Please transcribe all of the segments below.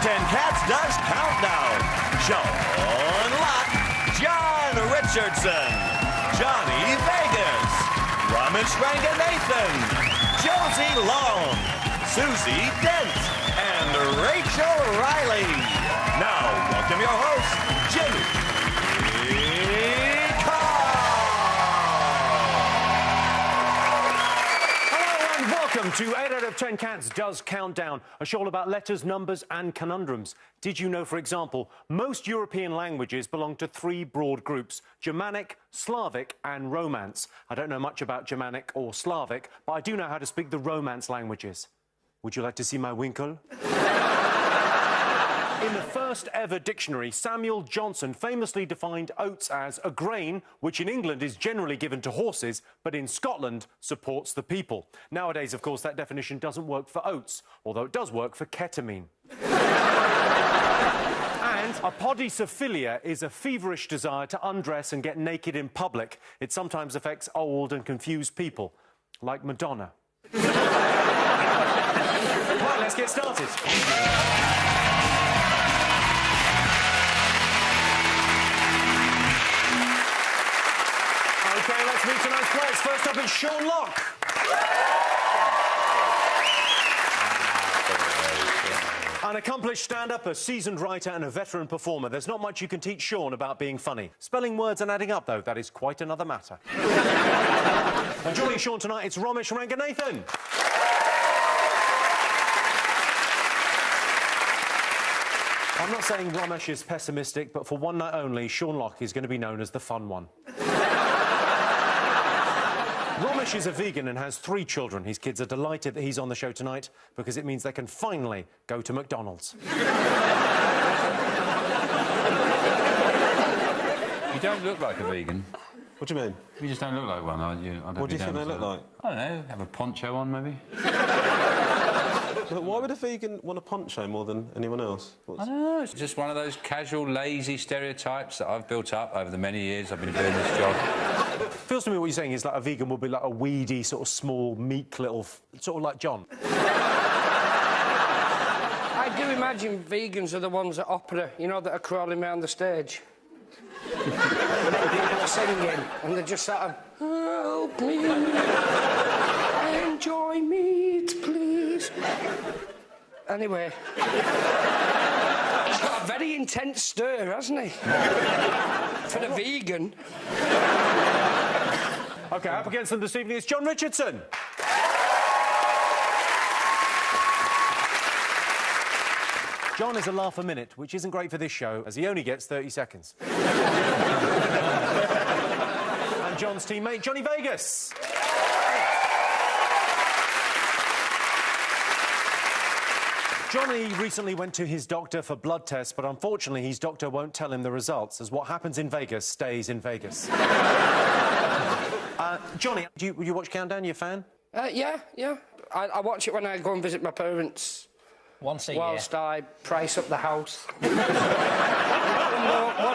10 Cats does Countdown. Sean Locke, John Richardson, Johnny Vegas, Romesh Ranganathan, Josie Long, Susie Dent, and Rachel Riley. Now, welcome your host, Jimmy. Welcome to 8 out of 10 Cats Does Countdown, a show all about letters, numbers and conundrums. Did you know, for example, most European languages belong to three broad groups: Germanic, Slavic and Romance. I don't know much about Germanic or Slavic, but I do know how to speak the Romance languages. Would you like to see my winkle? In the first ever dictionary, Samuel Johnson famously defined oats as a grain which in England is generally given to horses, but in Scotland supports the people. Nowadays, of course, that definition doesn't work for oats, although it does work for ketamine. And apodicophilia is a feverish desire to undress and get naked in public. It sometimes affects old and confused people, like Madonna. Right, let's get started. OK, let's meet tonight's players. First up is Sean Locke. An accomplished stand-up, a seasoned writer and a veteran performer. There's not much you can teach Sean about being funny. Spelling words and adding up, though, that is quite another matter. And joining Sean tonight, it's Romesh Ranganathan. I'm not saying Romesh is pessimistic, but for one night only, Sean Locke is going to be known as the fun one. Romesh is a vegan and has 3 children. His kids are delighted that he's on the show tonight because it means they can finally go to McDonald's. You don't look like a vegan. What do you mean? You just don't look like one, aren't you? What do you think they look like? I don't know, have a poncho on, maybe? But why would a vegan want a poncho more than anyone else? I don't know, it's just one of those casual, lazy stereotypes that I've built up over the many years I've been doing this job. Feels to me what you're saying is like a vegan would be like a weedy, sort of small, meek little... sort of like John. I do imagine vegans are the ones at opera, you know, that are crawling around the stage. People are singing, and they're just sort of... Help me, enjoy meat, please. Anyway... He's got a very intense stir, hasn't he? For a vegan. OK, up against them this evening, it's John Richardson. John is a laugh a minute, which isn't great for this show, as he only gets 30 seconds. And John's teammate, Johnny Vegas. Johnny recently went to his doctor for blood tests, but unfortunately his doctor won't tell him the results, as what happens in Vegas stays in Vegas. Johnny, do you watch Countdown? You a fan? Yeah. I watch it when I go and visit my parents. Once a year. Whilst I price up the house. What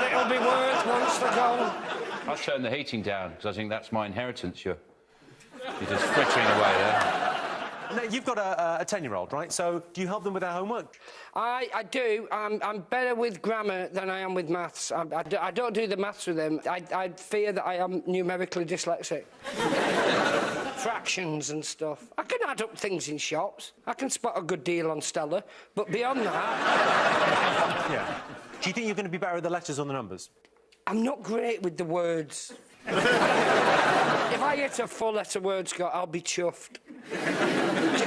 it'll be worth once they're gone. I'll turn the heating down, because I think that's my inheritance. You're just frittering away there. Now, you've got a 10-year-old, right? So do you help them with their homework? I do. I'm better with grammar than I am with maths. I don't do the maths with them. I fear that I am numerically dyslexic. Fractions and stuff. I can add up things in shops. I can spot a good deal on Stella. But beyond that... Yeah. Do you think you're going to be better at the letters or the numbers? I'm not great with the words. If I hit a full-letter word score, I'll be chuffed.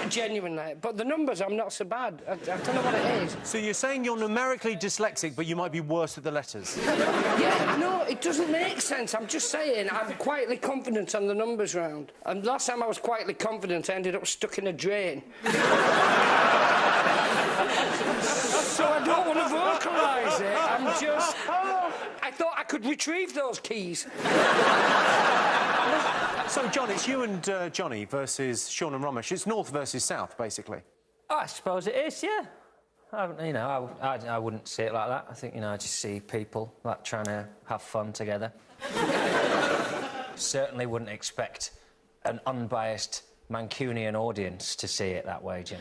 Genuinely. But the numbers, I'm not so bad. I don't know what it is. So you're saying you're numerically dyslexic, but you might be worse at the letters? Yeah, no, it doesn't make sense. I'm just saying I'm quietly confident on the numbers round. And last time I was quietly confident, I ended up stuck in a drain. So I don't want to vocalise it. I'm just... I thought I could retrieve those keys. So, John, it's you and Johnny versus Sean and Romesh. It's North versus South, basically. I suppose it is, yeah. I wouldn't see it like that. I think, I just see people, like, trying to have fun together. Certainly wouldn't expect an unbiased Mancunian audience to see it that way, Jim.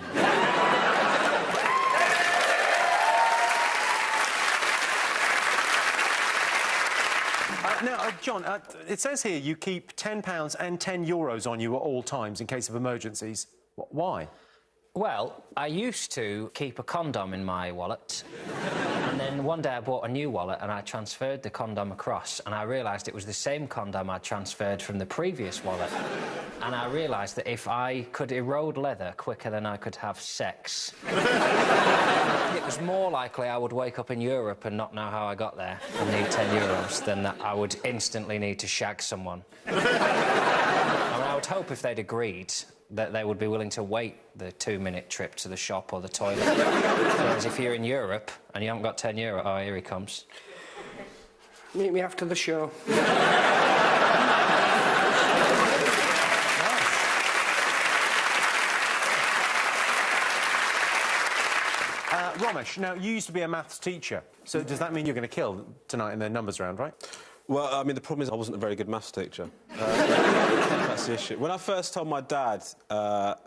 Now, John, it says here you keep £10 and €10 on you at all times in case of emergencies. Why? Well, I used to keep a condom in my wallet, and then one day I bought a new wallet and I transferred the condom across, and I realised it was the same condom I transferred from the previous wallet. And I realised that if I could erode leather quicker than I could have sex, it was more likely I would wake up in Europe and not know how I got there and need €10 than that I would instantly need to shag someone. I would hope if they'd agreed that they would be willing to wait the 2-minute trip to the shop or the toilet. Whereas if you're in Europe and you haven't got €10... Oh, here he comes. Meet me after the show. Romesh, now, you used to be a maths teacher, so does that mean you're going to kill tonight in the numbers round, right? Well, I mean, the problem is I wasn't a very good maths teacher. That's the issue. When I first told my dad that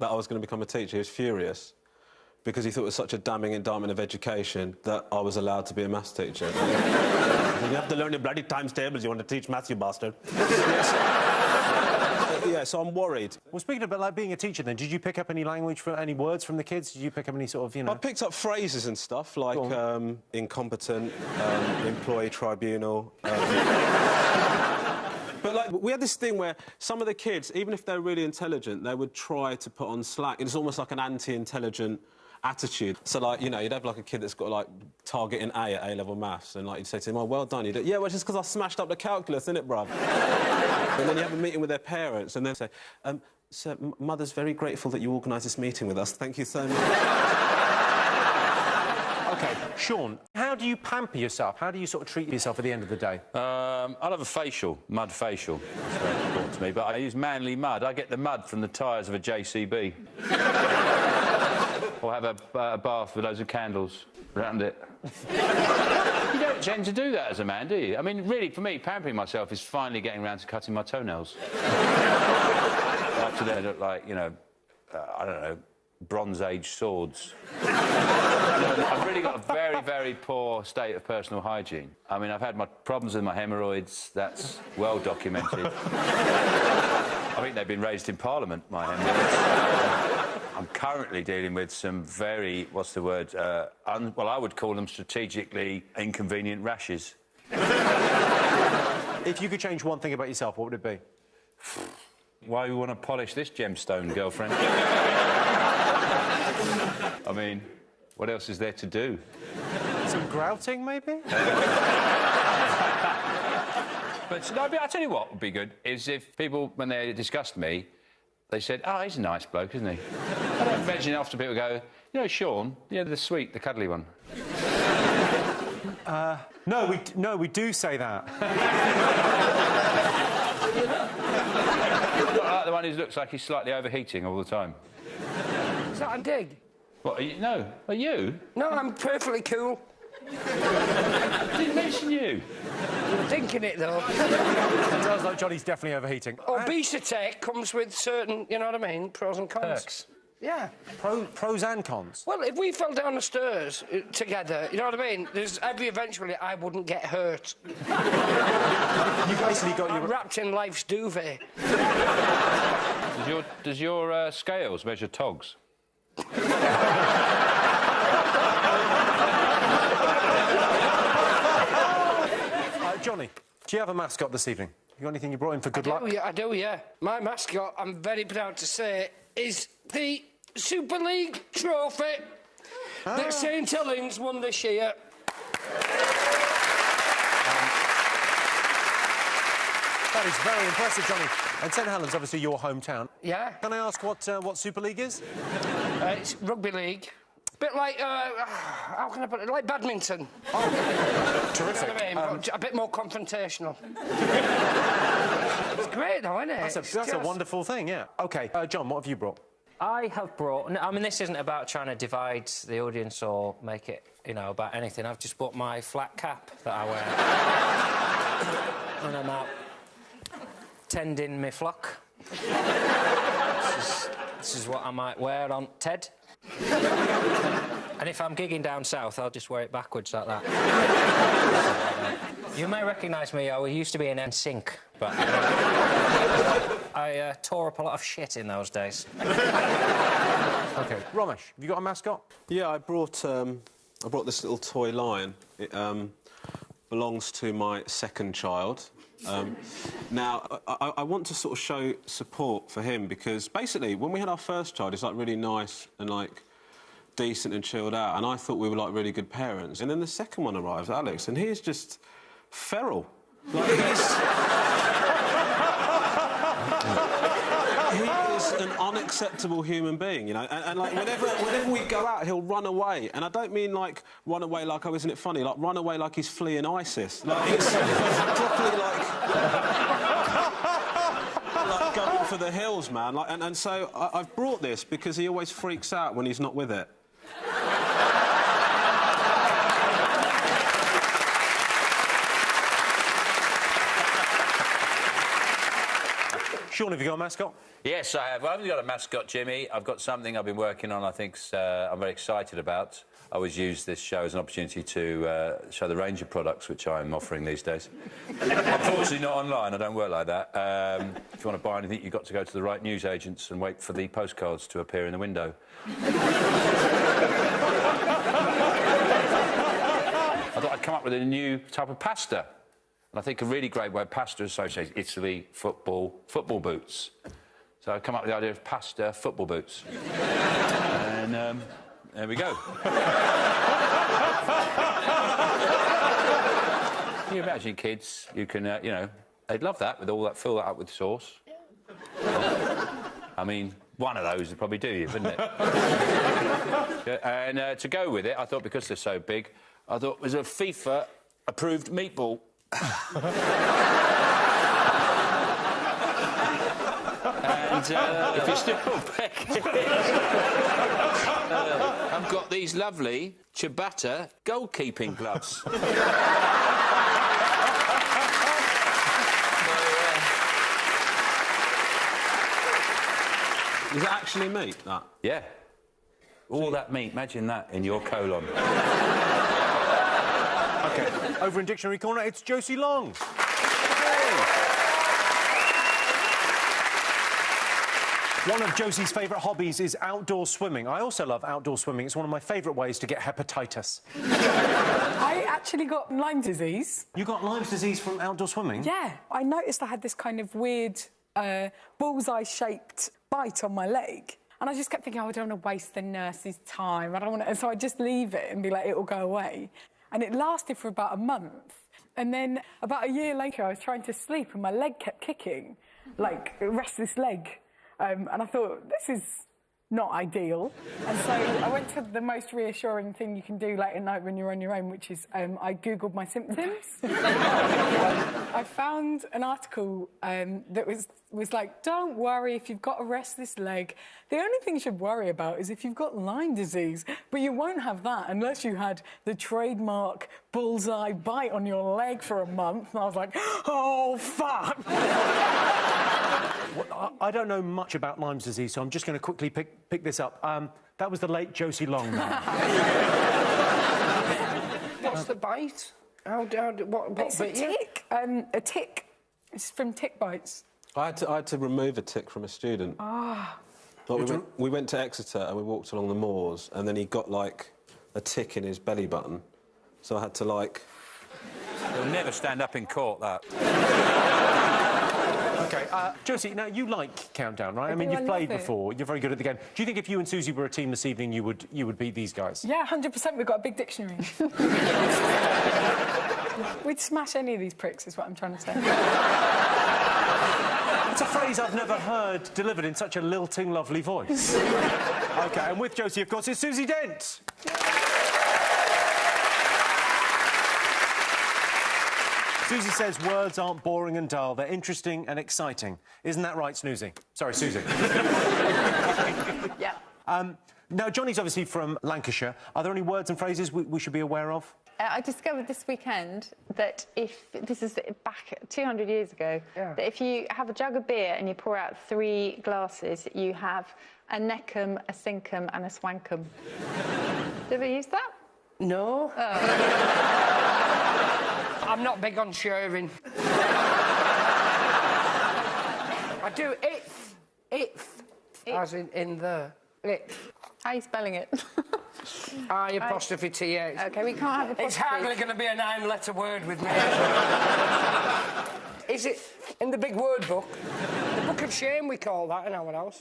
I was going to become a teacher, he was furious because he thought it was such a damning indictment of education that I was allowed to be a maths teacher. You have to learn your bloody times tables. You want to teach maths, you bastard. Yeah, so I'm worried. Well, speaking about like being a teacher, then, did you pick up any language, any words from the kids? Did you pick up any sort of, you know... I picked up phrases and stuff, like incompetent, employee tribunal... But, like, we had this thing where some of the kids, even if they're really intelligent, they would try to put on slack. It's almost like an anti-intelligent attitude. So, like, you know, you'd have, like, a kid that's got, like, target in A at A-level maths, and, like, you'd say to him, oh, well done. You'd go, yeah, well, it's just because I smashed up the calculus, innit, bruv? And then you have a meeting with their parents, and they say, Sir, Mother's very grateful that you organised this meeting with us. Thank you so much. OK, Sean, how do you pamper yourself? How do you sort of treat yourself at the end of the day? I'll have a facial, mud facial. That's very important to me, but I use Manly mud. I get the mud from the tyres of a JCB. Or have a bath with loads of candles around it. You don't tend to do that as a man, do you? I mean, really, for me, pampering myself is finally getting around to cutting my toenails. Up to then, they look like, you know, I don't know, Bronze Age swords. I've really got a very, very poor state of personal hygiene. I mean, I've had my problems with my hemorrhoids. That's well documented. I think they've been raised in Parliament, my hemorrhoids. I'm currently dealing with some very, what's the word, well, I would call them strategically inconvenient rashes. If you could change one thing about yourself, what would it be? Why you want to polish this gemstone, girlfriend? I mean, what else is there to do? Some grouting, maybe? But no, I tell you what would be good is if people, when they discussed me, they said, oh, he's a nice bloke, isn't he? I don't imagine often people go, you know, Sean, yeah, the sweet, the cuddly one. No, we do say that. Not like the one who looks like he's slightly overheating all the time. Is that a dig? What, are you? No. Are you? No, I'm perfectly cool. I didn't mention you. I'm thinking it, though. It sounds like Johnny's definitely overheating. Obesity comes with certain, you know what I mean, pros and cons. Perks. Yeah. Pros and cons? Well, if we fell down the stairs together, you know what I mean, eventually I wouldn't get hurt. You basically got I'm wrapped in life's duvet. Does your scales measure togs? Johnny, do you have a mascot this evening? You got anything you brought in for good luck? I do, yeah. My mascot, I'm very proud to say, is the Super League trophy that St Helens won this year. That is very impressive, Johnny. And St Helens, obviously, your hometown. Yeah. Can I ask what Super League is? It's rugby league. Bit like, how can I put it? Like badminton. Oh, terrific. You know what I mean? But a bit more confrontational. It's great, though, isn't it? That's a wonderful thing, yeah. OK, John, what have you brought? I have brought... I mean, this isn't about trying to divide the audience or make it, you know, about anything. I've just bought my flat cap that I wear. And I'm out tending my flock. This is what I might wear on Ted. And if I'm gigging down south, I'll just wear it backwards like that. You may recognise me. I used to be in NSYNC, but I tore up a lot of shit in those days. OK. Romesh, have you got a mascot? Yeah, I brought this little toy lion. It belongs to my second child. Now, I want to sort of show support for him because, basically, when we had our first child, he's, like, really nice and, like, decent and chilled out, and I thought we were, like, really good parents. And then the second one arrives, Alex, and he is just feral. Like, he is an unacceptable human being, you know? And like, whenever we go out, he'll run away. And I don't mean, like, run away like, oh, isn't it funny? Like, run away like he's fleeing ISIS. Like, he's properly, like going for the hills, man. Like, and so I've brought this because he always freaks out when he's not with it. Sean, have you got a mascot? Yes, I have. I haven't got a mascot, Jimmy. I've got something I've been working on I think I'm very excited about. I always use this show as an opportunity to show the range of products which I'm offering these days. Unfortunately, not online. I don't work like that. If you want to buy anything, you've got to go to the right newsagents and wait for the postcards to appear in the window. I thought I'd come up with a new type of pasta. And I think a really great way, pasta associates Italy, football boots. So I've come up with the idea of pasta football boots. And there we go. Can you imagine kids? You can, you know, they'd love that, with all that, fill that up with sauce. I mean, one of those would probably do you, wouldn't it? And to go with it, I thought, because they're so big, I thought it was a FIFA-approved meatball. And if you're still pecking, I've got these lovely ciabatta goalkeeping gloves. Is it actually meat, that? Yeah. All that meat, imagine that in your colon. OK, over in Dictionary Corner, it's Josie Long. One of Josie's favourite hobbies is outdoor swimming. I also love outdoor swimming. It's one of my favourite ways to get hepatitis. I actually got Lyme disease. You got Lyme disease from outdoor swimming? Yeah. I noticed I had this kind of weird bullseye-shaped bite on my leg. And I just kept thinking, oh, I don't want to waste the nurse's time. I don't want to... And so I just leave it and be like, it'll go away. And it lasted for about a month. And then about a year later, I was trying to sleep and my leg kept kicking, like a restless leg. And I thought, this is not ideal. And so I went to the most reassuring thing you can do late at night when you're on your own, which is I Googled my symptoms. I found an article that was like, don't worry if you've got a restless leg. The only thing you should worry about is if you've got Lyme disease. But you won't have that unless you had the trademark bullseye bite on your leg for a month. And I was like, oh, fuck! Well, I don't know much about Lyme disease, so I'm just going to quickly pick this up. That was the late Josie Long. What's the bite? What It's bit a you? tick. A tick. It's from tick bites. I had to remove a tick from a student. Ah. We went to Exeter and we walked along the moors, and then he got, like, a tick in his belly button. So I had to, like... He'll never stand up in court, that. OK, Josie, now, you like Countdown, right? I mean, do, you've I played love it. before. You're very good at the game. Do you think if you and Susie were a team this evening, you would beat these guys? Yeah, 100%. We've got a big dictionary. We'd smash any of these pricks, is what I'm trying to say. It's a phrase I've never heard delivered in such a lilting, lovely voice. OK, and with Josie, of course, is Susie Dent. Susie says words aren't boring and dull, they're interesting and exciting. Isn't that right, Snoozy? Sorry, Susie. Yeah. Now, Johnny's obviously from Lancashire. Are there any words and phrases we should be aware of? I discovered this weekend that this is back 200 years ago, that if you have a jug of beer and you pour out 3 glasses, you have a neckum, a sinkum and a swankum. Did you ever use that? No. Oh. I'm not big on sharing. I do if, as in the, if. How are you spelling it? I''T''H. OK, we can't have a It's hardly going to be a 9-letter word with me. Is it in the big word book? The book of shame, we call that in our house.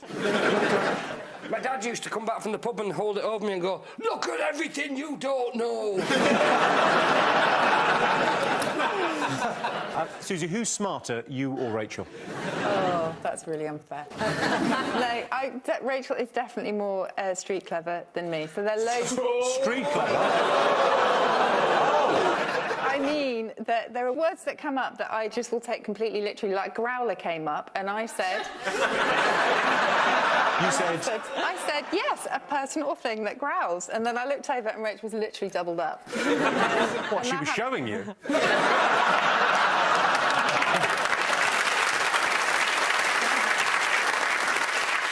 My dad used to come back from the pub and hold it over me and go, "Look at everything you don't know." Susie, who's smarter, you or Rachel? Oh, that's really unfair. No, Rachel is definitely more street clever than me. So they're loads... Street clever? I mean, that there are words that come up that I just will take completely literally. Like growler came up, and I said... You said... I said, yes, a person or thing that growls. And then I looked over and Rachel was literally doubled up. What, she was showing you?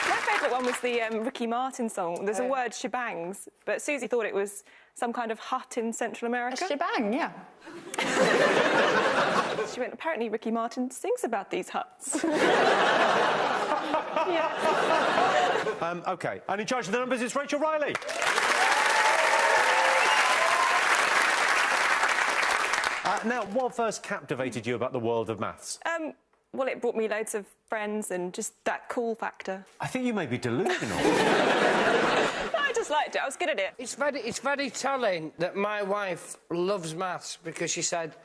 My favourite one was the Ricky Martin song. There's a word, shebangs, but Susie thought it was some kind of hut in Central America. A shebang, yeah. She went, apparently Ricky Martin sings about these huts. OK, and in charge of the numbers is Rachel Riley. Now, what first captivated you about the world of maths? Well, it brought me loads of friends and just that cool factor. I think you may be delusional. I just liked it. I was good at it. It's very telling that my wife loves maths because she said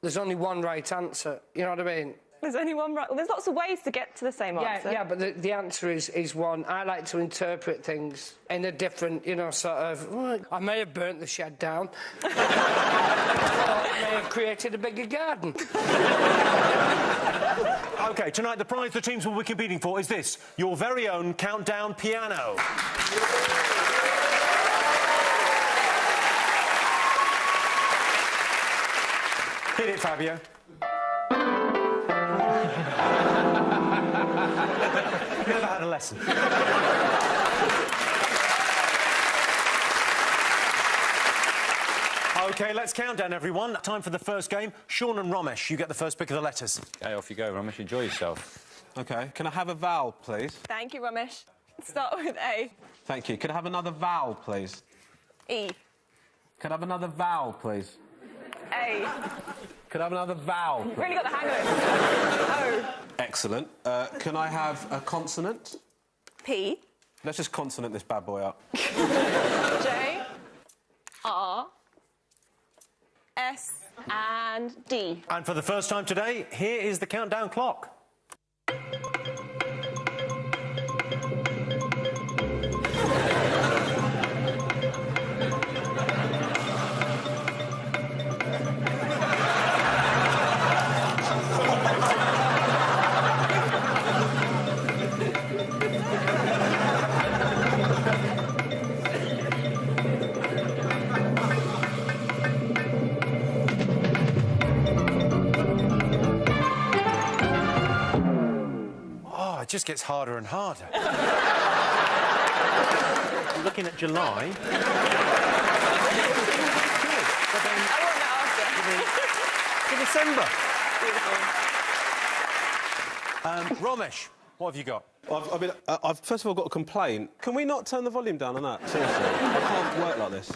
there's only one right answer. You know what I mean? There's only one right... Well, there's lots of ways to get to the same answer. Yeah, but the answer is one. I like to interpret things in a different, you know, sort of... Well, I may have burnt the shed down. Or I may have created a bigger garden. OK, tonight the prize the teams will be competing for is this, your very own countdown piano. Hit it, Fabio. Never had a lesson. OK, let's count down, everyone. Time for the first game. Sean and Romesh, you get the first pick of the letters. OK, off you go, Romesh. Enjoy yourself. OK, can I have a vowel, please? Thank you, Romesh. Start with A. Thank you. Can I have another vowel, please? E. Can I have another vowel, please? A. Can I have another vowel, please? Really got the hang of it. O. Excellent. Can I have a consonant? P. Let's just consonant this bad boy up. J. R. S. And D. And for the first time today, here is the countdown clock. It just gets harder and harder. Looking at July. But then, I want that to after. December. Romesh, what have you got? I've first of all got a complaint. Can we not turn the volume down on that? Seriously, I can't work like this.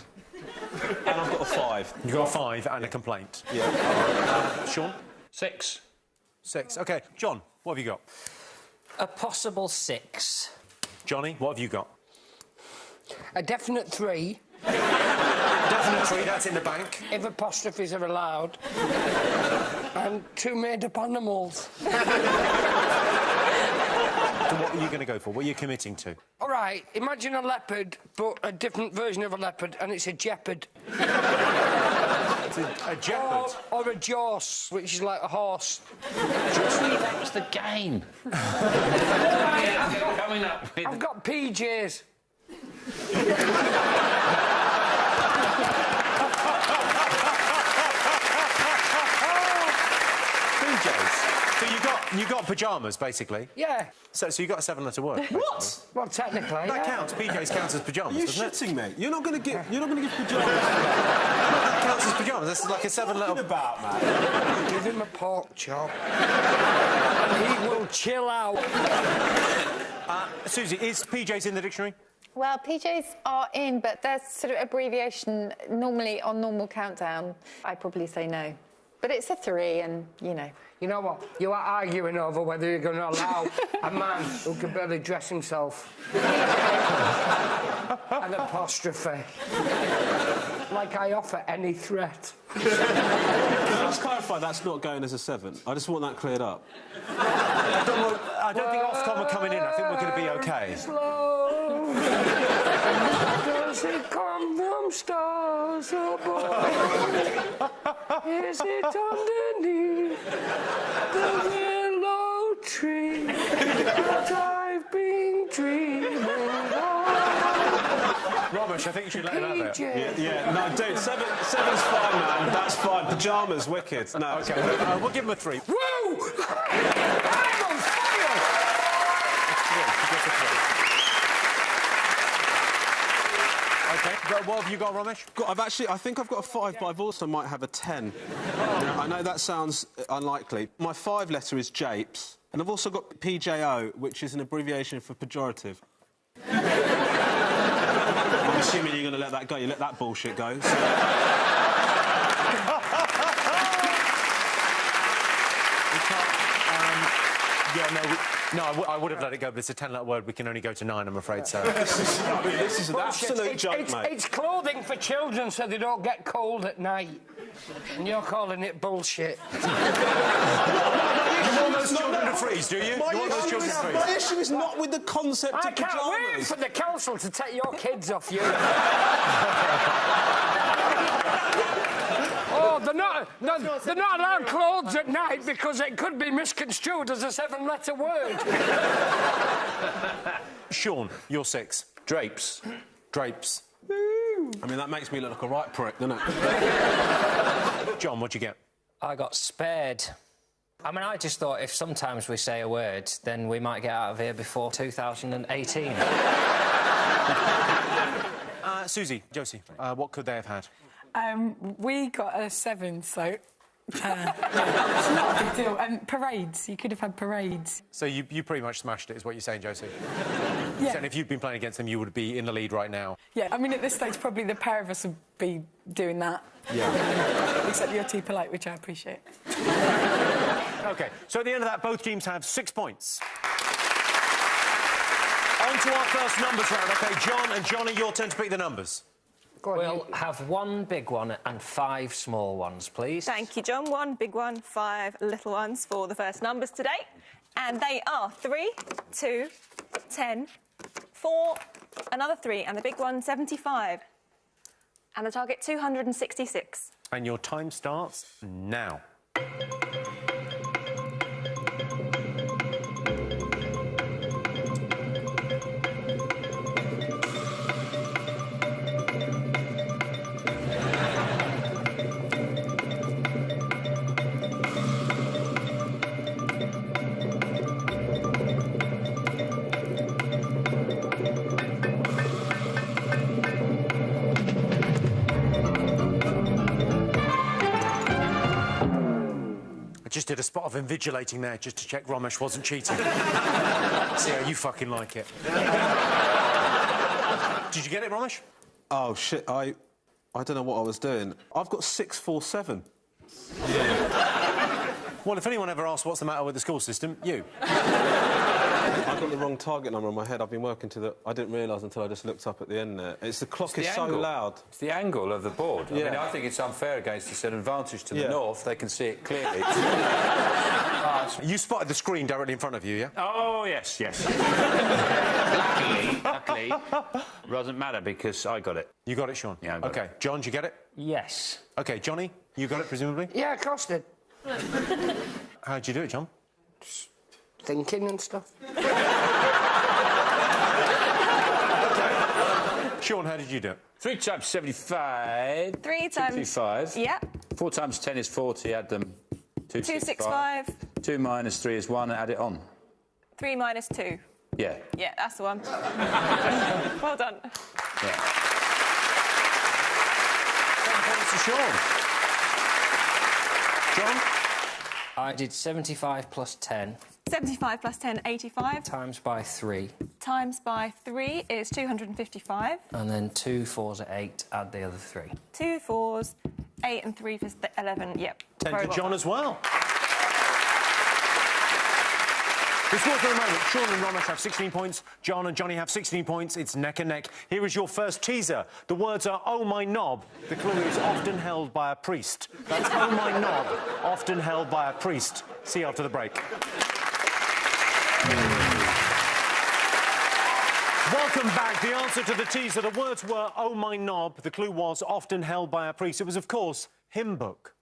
And I've got a 5. You've got a 5 and a complaint. Yeah. Sean? 6. 6. OK. John, what have you got? A possible 6. Johnny, what have you got? A definite 3. Definite 3, that's in the bank. If apostrophes are allowed. And 2 made-up animals. So what are you going to go for? What are you committing to? All right, imagine a leopard, but a different version of a leopard, and it's a jeopard. It's a jeopard? Or a jorse, which is like a horse. Just leave that to the game. Coming up with... I've got PJs. PJs. you got pyjamas, basically. Yeah. So you got a 7-letter word. What? Well, technically, That counts. PJs counts as pyjamas, Are you doesn't it? shitting me? You're not going to give pyjamas. That counts as pyjamas. This is like a 7-letter... What about, man? give him a pork chop. And he will chill out. Susie, is PJs in the dictionary? Well, PJs are in, but there's sort of abbreviation normally on normal countdown. I'd probably say no. But it's a 3 and, you know. You know what? You are arguing over whether you're going to allow a man who can barely dress himself an apostrophe. Like I offer any threat. Can I just clarify that's not going as a 7? I just want that cleared up. I don't think Ofcom are coming in. I think we're going to be OK. Slow. Does it come from stars above? Is it underneath the willow tree that I've been dreaming of? Romesh, I think you should let him have it. Yeah, no, dude, 7's fine, man. That's fine. Pyjamas, wicked. No. OK, we'll give him a 3. Woo! I'm on fire! OK, what have you got, Romesh? I think I've got a 5, but I've also might have a 10. Now, I know that sounds unlikely. My 5-letter is Japes, and I've also got PJO, which is an abbreviation for pejorative. I'm assuming you're going to let that go. You let that bullshit go. So... I would have let it go, but it's a 10-letter word. We can only go to 9, I'm afraid, so... this is an absolute joke, mate. It's clothing for children so they don't get cold at night. And you're calling it bullshit. You want those children to freeze, do you? You want those children to freeze? My issue is not with the concept I of can't wait pyjamas. for the council to take your kids off you. Oh, they're not allowed clothes at night because it could be misconstrued as a 7-letter word. Sean, you're 6. Drapes. Drapes. I mean, that makes me look like a right prick, doesn't it? John, what'd you get? I got spared. I mean, I just thought if sometimes we say a word, then we might get out of here before 2018. Susie, Josie, what could they have had? We got a 7, so... it's not a big deal. Parades. You could have had parades. So you pretty much smashed it, is what you're saying, Josie? Yeah. And if you'd been playing against them, you would be in the lead right now. Yeah, I mean, at this stage, probably the pair of us would be doing that. Yeah. Except you're too polite, which I appreciate. OK, so at the end of that, both teams have 6 points. On to our first numbers round. OK, John and Johnny, your turn to pick the numbers. We'll have 1 big one and 5 small ones, please. Thank you, John. 1 big one, 5 little ones for the first numbers today. And they are 3, 2, 10, 4, another 3, and the big one, 75. And the target, 266. And your time starts now. Just did a spot of invigilating there just to check Romesh wasn't cheating. See how you fucking like it. Did you get it, Romesh? Oh, shit, I don't know what I was doing. I've got 647. Well, if anyone ever asks what's the matter with the school system, you. I got the wrong target number in my head. I've been working to the... I didn't realise until I just looked up at the end there. The clock is so loud. It's the angle of the board. Yeah. I mean, I think it's unfair against us. An advantage to the north. They can see it clearly. You spotted the screen directly in front of you, yeah? Oh, yes. Luckily, doesn't matter because I got it. You got it, Sean? Yeah, I got OK, John, did you get it? Yes. OK, Johnny, you got it, presumably? Yeah, of course did. How'd you do it, John? Thinking and stuff. Sean, how did you do it? 3 times 75. 3 times... 225. Yeah. 4 times 10 is 40. Add them. 265. 2 minus 3 is 1, add it on. 3 minus 2. Yeah. Yeah, that's the one. Well done. Yeah. 10 points to Sean. John? I did 75 plus 10. 75 plus 10, 85. Times by 3. Times by 3 is 255. And then 2 4s are 8, add the other 3. 2 4s, 8 and 3 for 11. Yep. 10 Very to well John done. as well. The score for the moment, Sean and Romesh have 16 points, John and Johnny have 16 points. It's neck and neck. Here is your first teaser. The words are, oh, my knob. The clue is often held by a priest. That's oh, my knob, often held by a priest. See you after the break. Welcome back. The answer to the teaser, the words were, oh, my knob. The clue was often held by a priest. It was, of course, hymn book.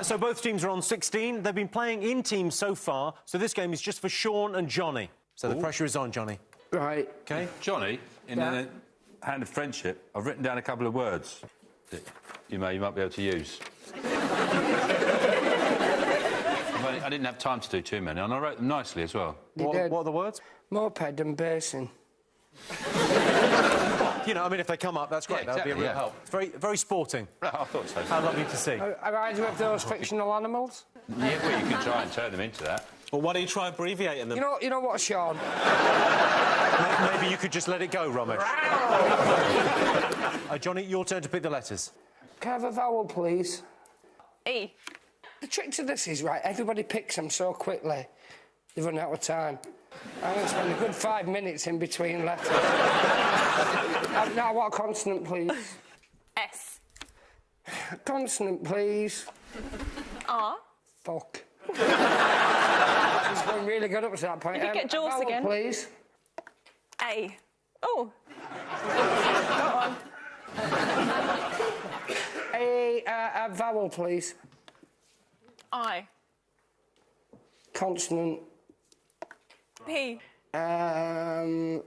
So both teams are on 16. They've been playing in teams so far, so this game is just for Sean and Johnny. So the pressure is on, Johnny. Right. OK? Johnny, in the hand of friendship, I've written down a couple of words that you might be able to use. I didn't have time to do too many, and I wrote them nicely as well. What are the words? Moped and basin. You know, I mean, if they come up, that's great. Yeah, That would be a real exactly, help. It's very, very sporting. I thought so. How lovely to see. Are either of those fictional animals? Yeah, well, you can try and turn them into that. Well, why don't you try abbreviating them? You know what, Sean? Maybe you could just let it go, Romesh. Johnny, your turn to pick the letters. Can I have a vowel, please? E. The trick to this is, right, everybody picks them so quickly, they run out of time. I'm going to spend a good 5 minutes in between letters. Now, what consonant, please? S. Consonant, please. R. Fuck. It's going really good up to that point. You could get Jaws vowel, again. please. A. Oh. Go on. A vowel, please. I. Consonant. P. A.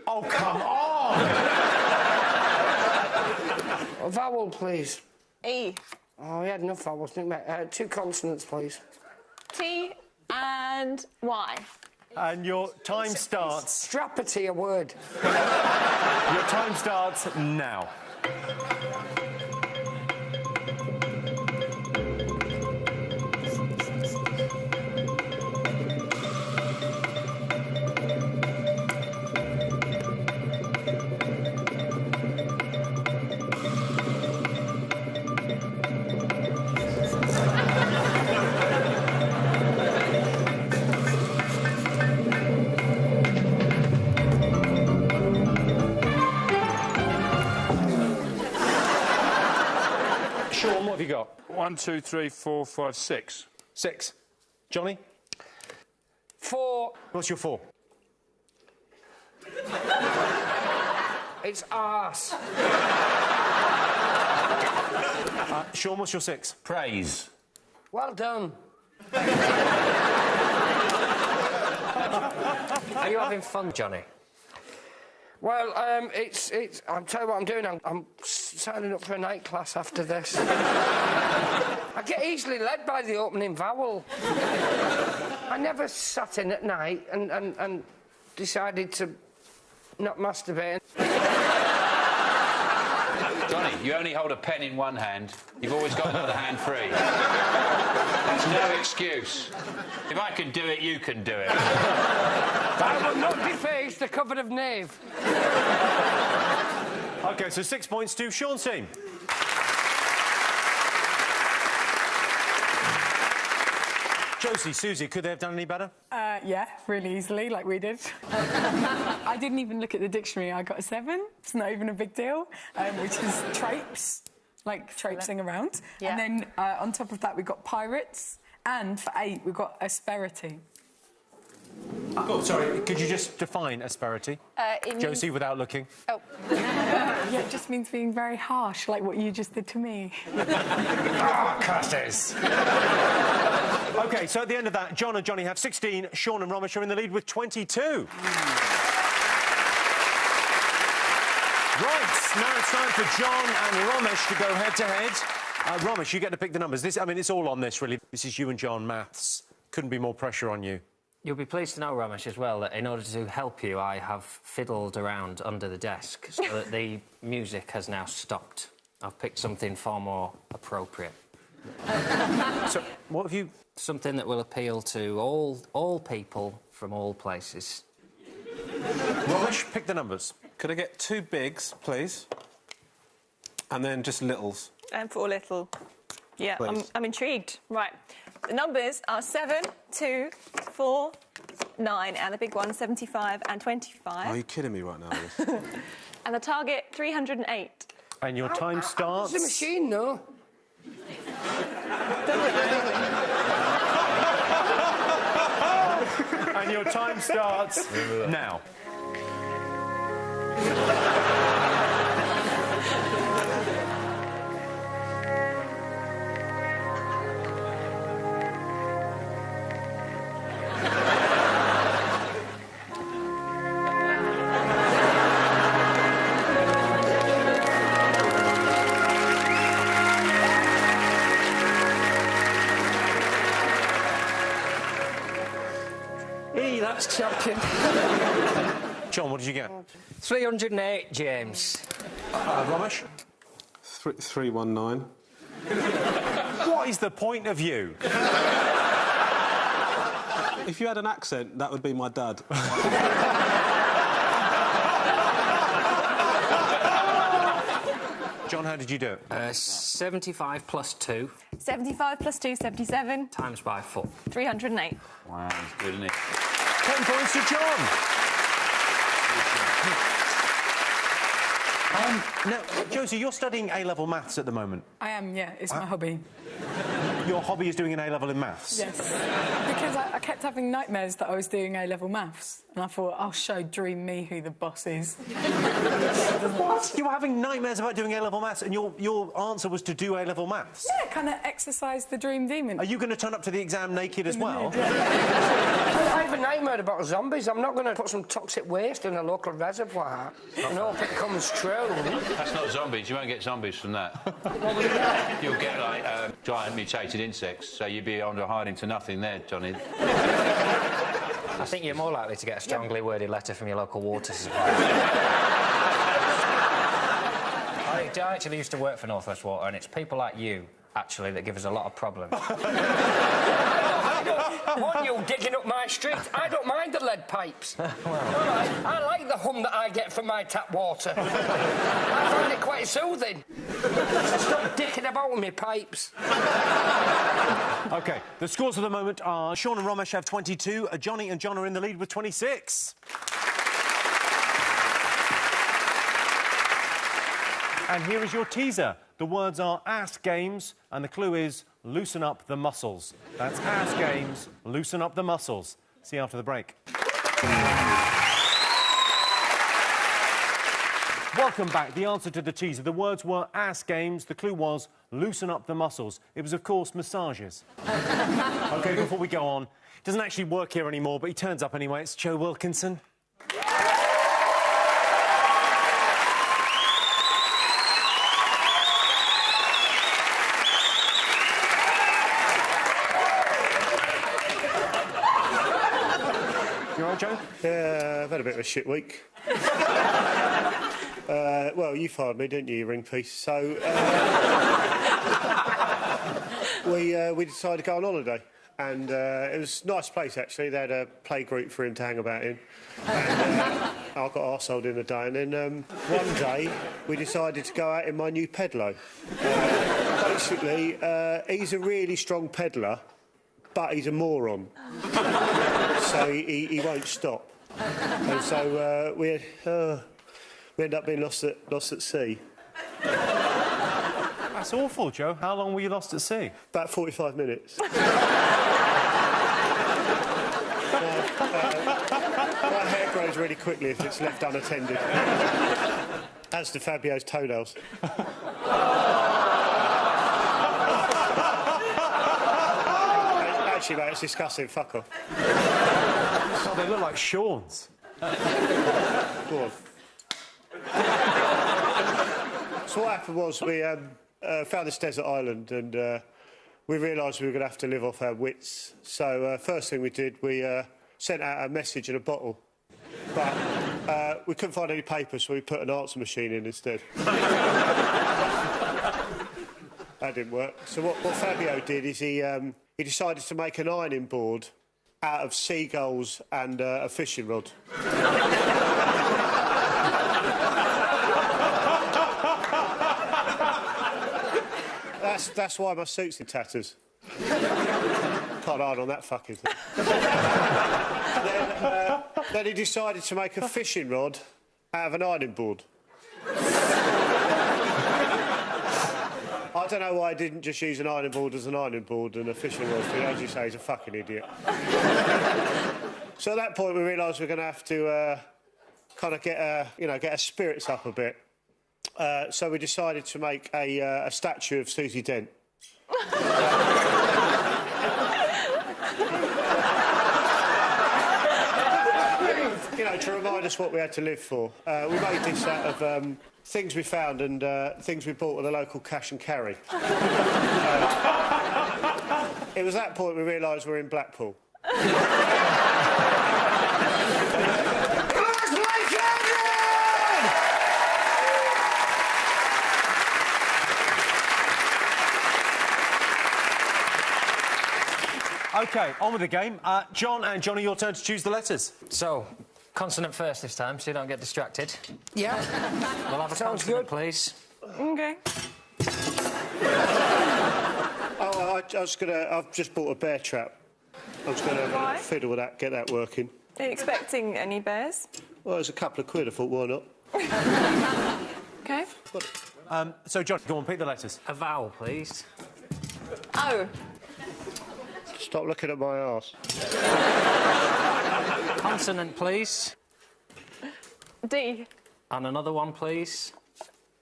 Oh, come on! A vowel, please. E. Oh, we had enough vowels, didn't we? 2 consonants, please. T and Y. And your time starts... Strappity, a word. Your time starts now. Sean, what have you got? 1, 2, 3, 4, 5, 6. 6. Johnny? 4. What's your 4? It's arse. Sean, what's your 6? Praise. Well done. Are you having fun, Johnny? Well, I'll tell you what I'm doing. I'm signing up for a night class after this. I get easily led by the opening vowel. I never sat in at night and decided to not masturbate. Johnny, you only hold a pen in one hand. You've always got another hand free. That's no excuse. If I can do it, you can do it. I will not deface the cover of knave. OK, so 6 points to Sean's team. Josie, Susie, could they have done any better? Yeah, really easily, like we did. I didn't even look at the dictionary. I got a 7. It's not even a big deal, which is traipse, like traipsing around. Yeah. And then on top of that, we got pirates. And for 8, we got asperity. Oh, sorry, could you just define asperity? Josie, without looking. Oh. Yeah, it just means being very harsh, like what you just did to me. Ah, curses! OK, so at the end of that, John and Johnny have 16. Sean and Romesh are in the lead with 22. Right, now it's time for John and Romesh to go head-to-head. Romesh, you get to pick the numbers. I mean, it's all on this, really. This is you and John, maths. Couldn't be more pressure on you. You'll be pleased to know, Romesh, as well, that in order to help you, I have fiddled around under the desk so that the music has now stopped. I've picked something far more appropriate. So, what have you... Something that will appeal to all people from all places. Romesh, pick the numbers. Could I get 2 bigs, please? And then just littles. And 4 little. Yeah, Please. I'm intrigued. Right. The numbers are 7, 2, 4, 9, and the big one, 75 and 25. Are you kidding me right now, Alice? And the target, 308. And your time starts... It's a machine, though. And your time starts now. Hey, that's champion. John, what did you get? 308, James. Romesh? 319. What is the point of you? If you had an accent, that would be my dad. John, how did you do it? 75 plus 2 75 plus 2, 77. times by 4. 308. Wow, that's good, isn't it? 10 points to John. Now, Josie, you're studying A-level maths at the moment. I am, yeah. It's my hobby. Your hobby is doing an A-level in maths? Yes. Because I kept having nightmares that I was doing A-level maths. And I thought, I'll show Dream Me who the boss is. What? You were having nightmares about doing A-level maths and your answer was to do A-level maths? Yeah, kind of exercise the dream demon. Are you going to turn up to the exam naked as well? I have a nightmare about zombies. I'm not going to put some toxic waste in a local reservoir and hope it comes true. That's not zombies. You won't get zombies from that. You'll get, like, giant mutated insects, so you'd be on a hiding to nothing there, Johnny. I think you're more likely to get a strongly worded letter from your local water supplier. I actually used to work for North West Water, and it's people like you, actually, that give us a lot of problems. I don't want you digging up my street. I don't mind the lead pipes. All right. I like the hum that I get from my tap water. I find it quite soothing. So stop dicking about with me pipes. OK, the scores of the moment are Sean and Romesh have 22, Johnny and John are in the lead with 26. And here is your teaser. The words are ass games, and the clue is loosen up the muscles. That's ass games, loosen up the muscles. See you after the break. Welcome back. The answer to the teaser. The words were ass games. The clue was loosen up the muscles. It was, of course, massages. OK, before we go on, he doesn't actually work here anymore, but he turns up anyway. It's Joe Wilkinson. You all right, Joe? Yeah, I've had a bit of a shit week. Well, you fired me, didn't you, you ring piece? So we decided to go on holiday, and it was a nice place actually. They had a play group for him to hang about in, and I got arseholed in a day. And then one day we decided to go out in my new pedalo. Basically, he's a really strong peddler, but he's a moron. So he won't stop, and so we end up being lost at sea. That's awful, Joe. How long were you lost at sea? About 45 minutes. My hair grows really quickly if it's left unattended. As do Fabio's toenails. Actually, mate, it's disgusting. Fuck off. Oh, they look like Sean's. Go on. So what happened was we found this desert island and we realised we were going to have to live off our wits. So first thing we did, we sent out a message in a bottle. But we couldn't find any paper, so we put an answer machine in instead. That didn't work. So what Fabio did is he decided to make an ironing board out of seagulls and a fishing rod. That's why my suit's in tatters. Can't iron on that fucking thing. Then he decided to make a fishing rod out of an ironing board. I don't know why I didn't just use an ironing board as an ironing board and a fishing rod. As you say, he's a fucking idiot. So at that point, we realised we're going to have to kind of get our spirits up a bit. So we decided to make a statue of Susie Dent. You know, to remind us what we had to live for. We made this out of things we found and things we bought at the local cash and carry. It was that point we realised we're in Blackpool. OK, on with the game. John and Johnny, your turn to choose the letters. So, consonant first this time, so you don't get distracted. Yeah. We'll have a Sounds consonant, good. please. OK. Oh, I've just bought a bear trap. I was going to fiddle with that, get that working. Are you expecting any bears? Well, there's a couple of quid, I thought, why not? OK. So, John, go on, pick the letters. A vowel, please. O. Stop looking at my arse. Consonant, please. D. And another one, please.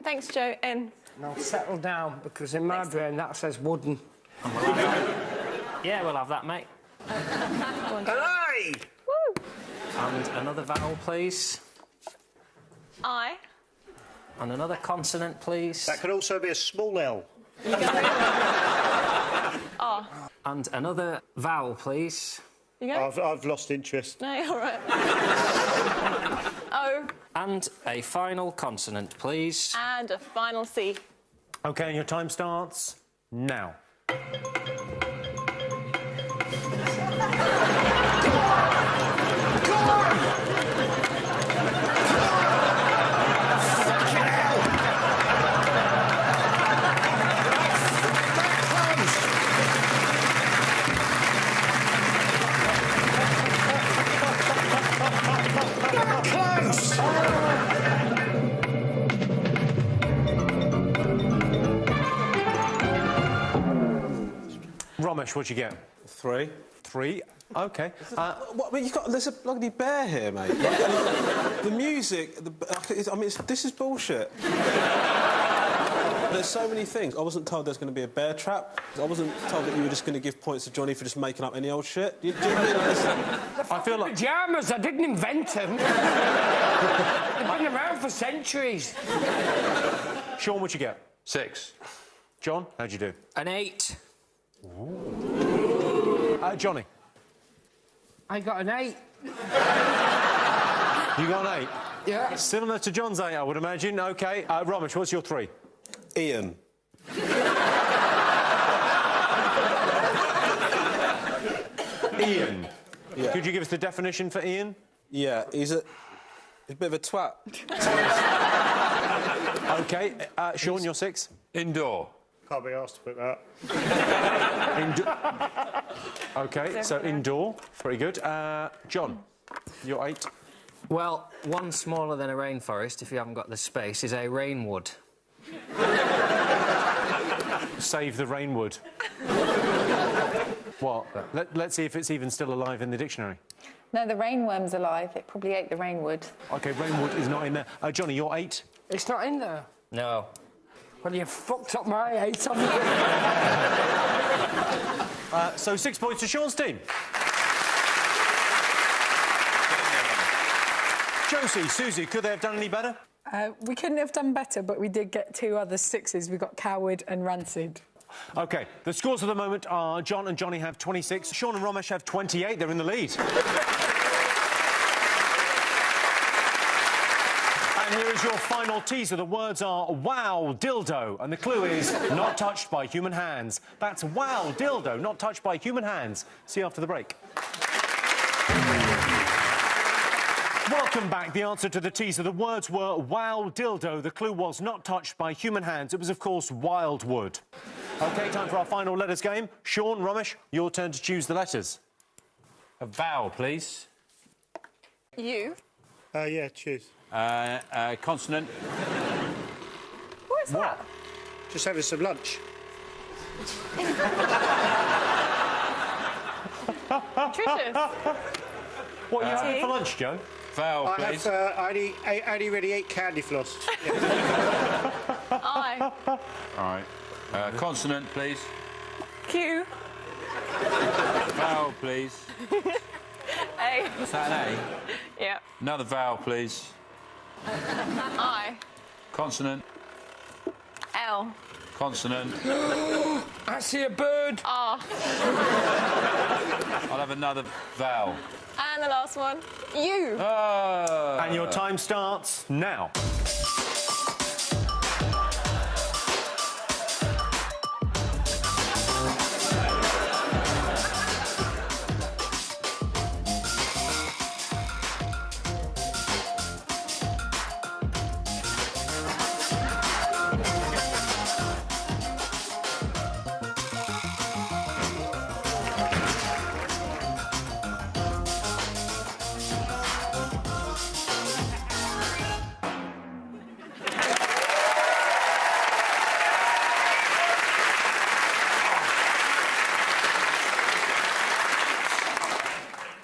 Thanks, Joe. N. Now settle down, because in my brain that says wooden. Yeah, we'll have that, mate. Hey! Woo! And another vowel, please. I. And another consonant, please. That could also be a small L. R. And another vowel, please. You go? I've lost interest. No, all right. O. And a final consonant, please. And a final C. OK, and your time starts now. Romesh, what'd you get? 3. 3. OK. What? But there's a bloody bear here, mate. The music, this is bullshit. There's so many things. I wasn't told there's going to be a bear trap. I wasn't told that you were just going to give points to Johnny for just making up any old shit. Do you realise? I feel like... Pyjamas, I didn't invent them. They've been around for centuries. Sean, what'd you get? 6. John, how'd you do? An 8. Johnny? I got an 8. You got an 8? Yeah. Similar to John's 8, I would imagine. OK. Romesh, what's your 3? Ian. Ian. Yeah. Could you give us the definition for Ian? Yeah, he's a bit of a twat. OK. Sean, your 6? Indoor. Can't be asked to put that. OK, so indoor. Very good. John, your 8? Well, one smaller than a rainforest, if you haven't got the space, is a rainwood. Save the rainwood. What? Let's see if it's even still alive in the dictionary. No, the rainworm's alive. It probably ate the rainwood. OK, rainwood is not in there. Johnny, your 8? It's not in there. No. Well, you fucked up my 8, haven't you? So 6 points to Sean's team. Josie, Susie, could they have done any better? We couldn't have done better, but we did get 2 other 6s. We got Coward and Rancid. OK, the scores at the moment are John and Johnny have 26, Sean and Romesh have 28. They're in the lead. And here is your final teaser. The words are wow, dildo, and the clue is not touched by human hands. That's wow, dildo, not touched by human hands. See you after the break. Welcome back. The answer to the teaser. The words were wow, dildo. The clue was not touched by human hands. It was, of course, wildwood. OK, time for our final letters game. Sean, Romesh, your turn to choose the letters. A vowel, please. You. Yeah, choose. Consonant. What is that? Just having some lunch. Nutritious. What are you having for lunch, Joe? Vowel, please. I only really eat candy floss. I. All right. Consonant, please. Q. Vowel, please. A. Is that an A? Yeah. Another vowel, please. I. Consonant. L. Consonant. I see a bird. R. I'll have another vowel. And the last one. U. Oh. And your time starts now.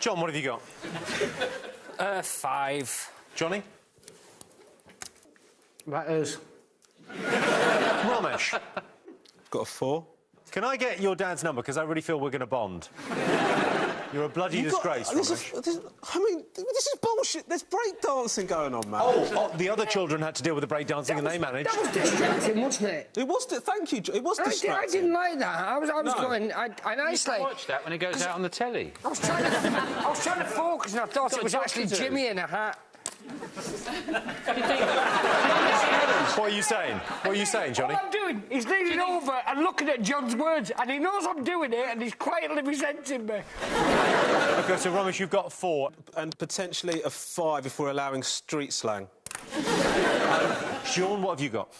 John, what have you got? 5. Johnny? Letters. Romesh? Got a 4. Can I get your dad's number? Because I really feel we're going to bond. You're a bloody disgrace, Romesh. This is bullshit. There's break dancing going on, man. Oh, the other children had to deal with the break dancing and they managed. That was distracting, wasn't it? It was. Thank you. It was distracting. I didn't like that. I was going. I You nicely. watch that when it goes out on the telly. I was trying to focus, and I thought it was actually Jimmy in a hat. What are you saying? What are you saying, Johnny? All I'm doing is leaning over and looking at John's words, and he knows I'm doing it, and he's quietly resenting me. OK, so, Romesh, you've got 4. And potentially a 5 if we're allowing street slang. Sean, what have you got?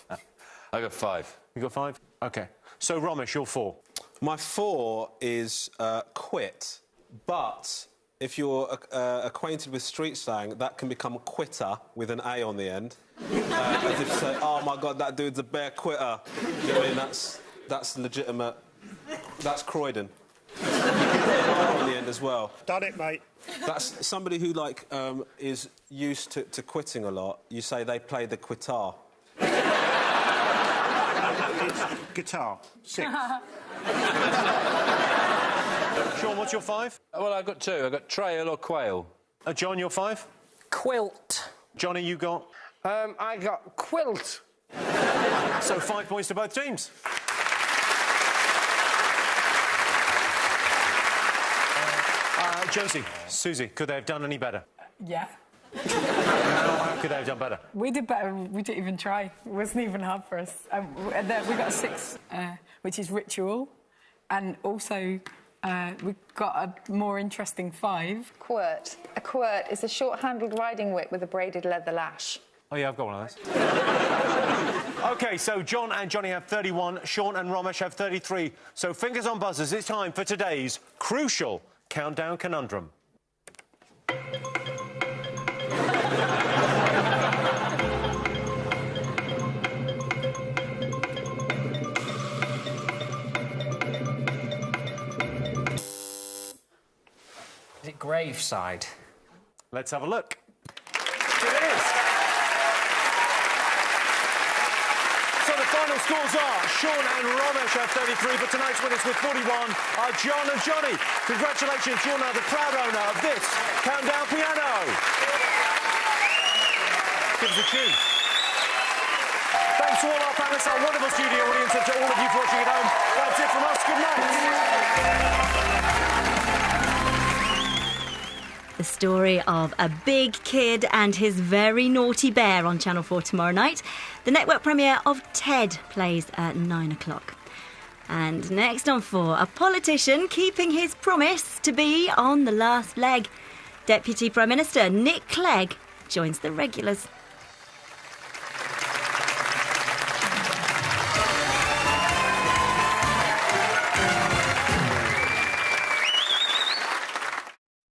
I got 5. You got 5? OK. So, Romesh, you're 4. My 4 is quit, but if you're acquainted with street slang, that can become quitter with an A on the end. As if to say, oh my God, that dude's a bare quitter. You know what I mean? That's legitimate. That's Croydon. On the end as well. Done it, mate. That's somebody who is used to quitting a lot. You say they play the quitar. It's guitar. 6. Sean, what's your 5? Well, I've got 2. I've got trail or quail. John, your 5? Quilt. Johnny, you got? I got quilt. So 5 points to both teams. Josie, Susie, could they have done any better? Yeah. How could they have done better? We did better. We didn't even try. It wasn't even hard for us. We got a 6, which is ritual. And also, we got a more interesting 5. Quirt. A quirt is a short-handled riding whip with a braided leather lash. Oh, yeah, I've got one of those. OK, so John and Johnny have 31, Sean and Romesh have 33. So fingers on buzzers, it's time for today's crucial countdown conundrum. Is it graveside? Let's have a look. It is. So the final scores are Sean and Romesh have 33, but tonight's winners with 41 are John and Johnny. Congratulations, you're now the proud owner of this countdown piano. Give us a tune. to all our panelists, our wonderful studio audience, and to all of you watching at home. That's it from us. Good night. The story of a big kid and his very naughty bear on Channel 4 tomorrow night. The network premiere of Ted plays at 9 o'clock. And next on 4, a politician keeping his promise to be on the last leg. Deputy Prime Minister Nick Clegg joins the regulars.